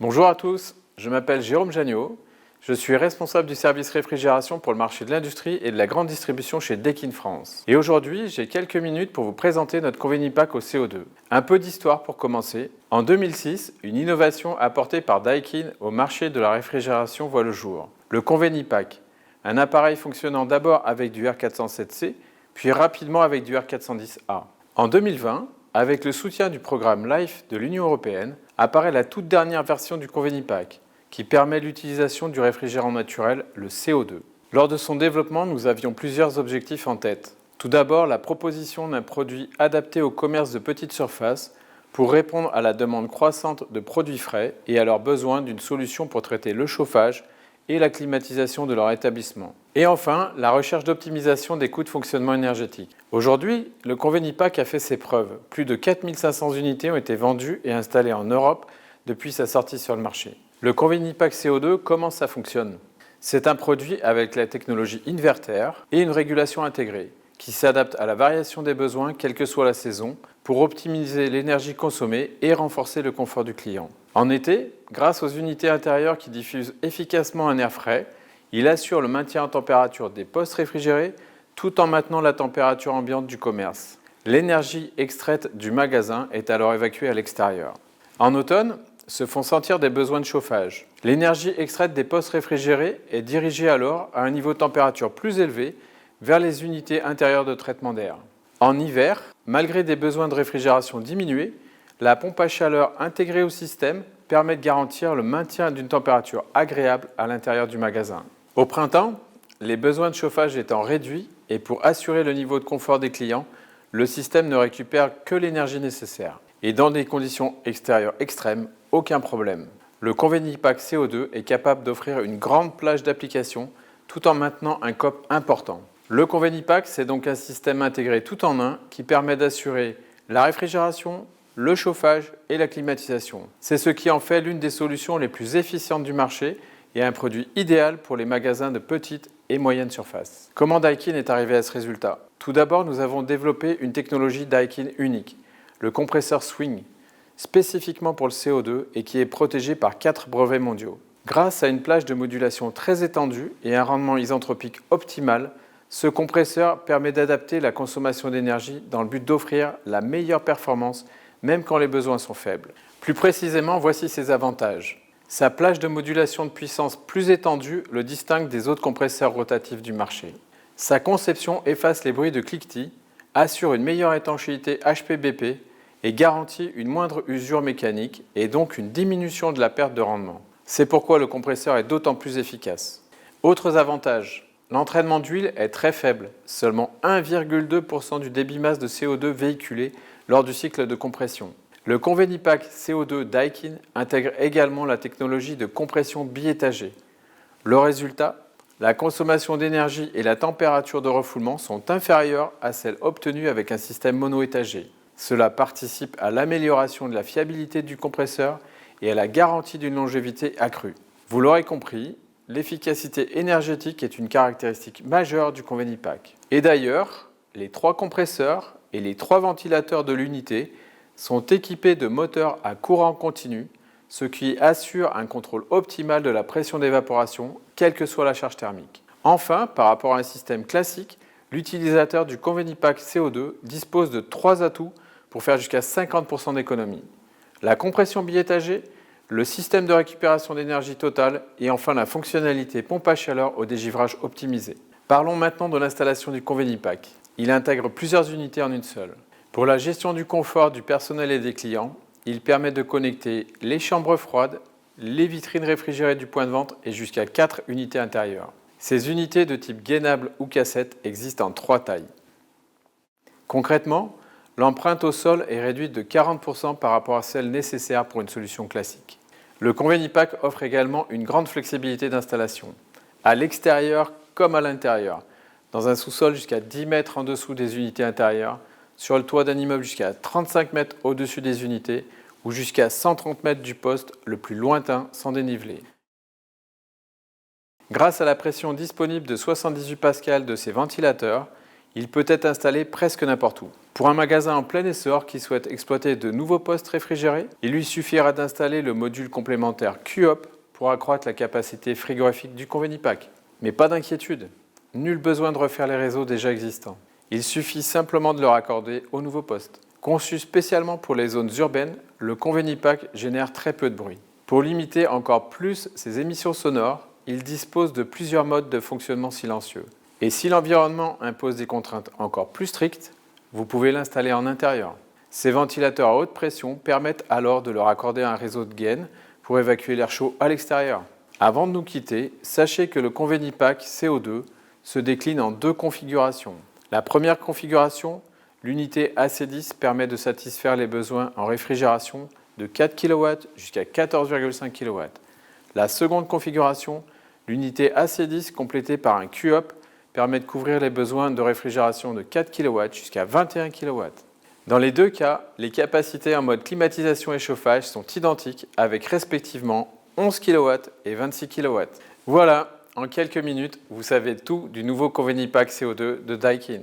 Bonjour à tous, je m'appelle Jérôme Jagneau, je suis responsable du service réfrigération pour le marché de l'industrie et de la grande distribution chez Daikin France. Et aujourd'hui, j'ai quelques minutes pour vous présenter notre Convenipack au CO2. Un peu d'histoire pour commencer. En 2006, une innovation apportée par Daikin au marché de la réfrigération voit le jour. Le Convenipack, un appareil fonctionnant d'abord avec du R407C, puis rapidement avec du R410A. En 2020, avec le soutien du programme LIFE de l'Union européenne, apparaît la toute dernière version du Convenipack, qui permet l'utilisation du réfrigérant naturel, le CO2. Lors de son développement, nous avions plusieurs objectifs en tête. Tout d'abord, la proposition d'un produit adapté au commerce de petite surface pour répondre à la demande croissante de produits frais et à leurs besoins d'une solution pour traiter le chauffage et la climatisation de leur établissement. Et enfin, la recherche d'optimisation des coûts de fonctionnement énergétique. Aujourd'hui, le Convenipack a fait ses preuves. Plus de 4500 unités ont été vendues et installées en Europe depuis sa sortie sur le marché. Le Convenipack CO2, comment ça fonctionne? C'est un produit avec la technologie inverter et une régulation intégrée qui s'adapte à la variation des besoins quelle que soit la saison pour optimiser l'énergie consommée et renforcer le confort du client. En été, grâce aux unités intérieures qui diffusent efficacement un air frais, il assure le maintien en température des postes réfrigérés tout en maintenant la température ambiante du commerce. L'énergie extraite du magasin est alors évacuée à l'extérieur. En automne, se font sentir des besoins de chauffage. L'énergie extraite des postes réfrigérés est dirigée alors à un niveau de température plus élevé vers les unités intérieures de traitement d'air. En hiver, malgré des besoins de réfrigération diminués, la pompe à chaleur intégrée au système permet de garantir le maintien d'une température agréable à l'intérieur du magasin. Au printemps, les besoins de chauffage étant réduits et pour assurer le niveau de confort des clients, le système ne récupère que l'énergie nécessaire. Et dans des conditions extérieures extrêmes, aucun problème. Le Convenipack CO2 est capable d'offrir une grande plage d'applications tout en maintenant un COP important. Le Convenipack, c'est donc un système intégré tout en un qui permet d'assurer la réfrigération, le chauffage et la climatisation. C'est ce qui en fait l'une des solutions les plus efficientes du marché et un produit idéal pour les magasins de petite et moyenne surface. Comment Daikin est arrivé à ce résultat? Tout d'abord, nous avons développé une technologie Daikin unique, le compresseur Swing, spécifiquement pour le CO2 et qui est protégé par 4 brevets mondiaux. Grâce à une plage de modulation très étendue et un rendement isentropique optimal, ce compresseur permet d'adapter la consommation d'énergie dans le but d'offrir la meilleure performance même quand les besoins sont faibles. Plus précisément, voici ses avantages. Sa plage de modulation de puissance plus étendue le distingue des autres compresseurs rotatifs du marché. Sa conception efface les bruits de cliquetis, assure une meilleure étanchéité HPBP et garantit une moindre usure mécanique et donc une diminution de la perte de rendement. C'est pourquoi le compresseur est d'autant plus efficace. Autres avantages. L'entraînement d'huile est très faible, seulement 1,2% du débit masse de CO2 véhiculé lors du cycle de compression. Le Convenipack CO2 Daikin intègre également la technologie de compression biétagée. Le résultat, la consommation d'énergie et la température de refoulement sont inférieures à celles obtenues avec un système monoétagé. Cela participe à l'amélioration de la fiabilité du compresseur et à la garantie d'une longévité accrue. Vous l'aurez compris, l'efficacité énergétique est une caractéristique majeure du Convenipack. Et d'ailleurs, les 3 compresseurs et les 3 ventilateurs de l'unité sont équipés de moteurs à courant continu, ce qui assure un contrôle optimal de la pression d'évaporation, quelle que soit la charge thermique. Enfin, par rapport à un système classique, l'utilisateur du Convenipack CO2 dispose de 3 atouts pour faire jusqu'à 50% d'économie. La compression biétagée, le système de récupération d'énergie totale et enfin la fonctionnalité pompe à chaleur au dégivrage optimisé. Parlons maintenant de l'installation du Convenipack. Il intègre plusieurs unités en une seule. Pour la gestion du confort du personnel et des clients, il permet de connecter les chambres froides, les vitrines réfrigérées du point de vente et jusqu'à 4 unités intérieures. Ces unités de type gainable ou cassette existent en 3 tailles. Concrètement, l'empreinte au sol est réduite de 40% par rapport à celle nécessaire pour une solution classique. Le Convenipack offre également une grande flexibilité d'installation, à l'extérieur comme à l'intérieur, dans un sous-sol jusqu'à 10 mètres en dessous des unités intérieures, sur le toit d'un immeuble jusqu'à 35 mètres au-dessus des unités ou jusqu'à 130 mètres du poste le plus lointain sans dénivelé. Grâce à la pression disponible de 78 pascal de ces ventilateurs, Il peut être installé presque n'importe où. Pour un magasin en plein essor qui souhaite exploiter de nouveaux postes réfrigérés, il lui suffira d'installer le module complémentaire QHOP pour accroître la capacité frigorifique du Convenipack. Mais pas d'inquiétude, nul besoin de refaire les réseaux déjà existants. Il suffit simplement de le raccorder au nouveau poste. Conçu spécialement pour les zones urbaines, le Convenipack génère très peu de bruit. Pour limiter encore plus ses émissions sonores, il dispose de plusieurs modes de fonctionnement silencieux. Et si l'environnement impose des contraintes encore plus strictes, vous pouvez l'installer en intérieur. Ces ventilateurs à haute pression permettent alors de le raccorder à un réseau de gaines pour évacuer l'air chaud à l'extérieur. Avant de nous quitter, sachez que le Convenipack CO2 se décline en 2 configurations. La première configuration, l'unité AC10 permet de satisfaire les besoins en réfrigération de 4 kW jusqu'à 14,5 kW. La seconde configuration, l'unité AC10 complétée par un QHOP, permet de couvrir les besoins de réfrigération de 4 kW jusqu'à 21 kW. Dans les deux cas, les capacités en mode climatisation et chauffage sont identiques avec respectivement 11 kW et 26 kW. Voilà, en quelques minutes, vous savez tout du nouveau Convenipack CO2 de Daikin.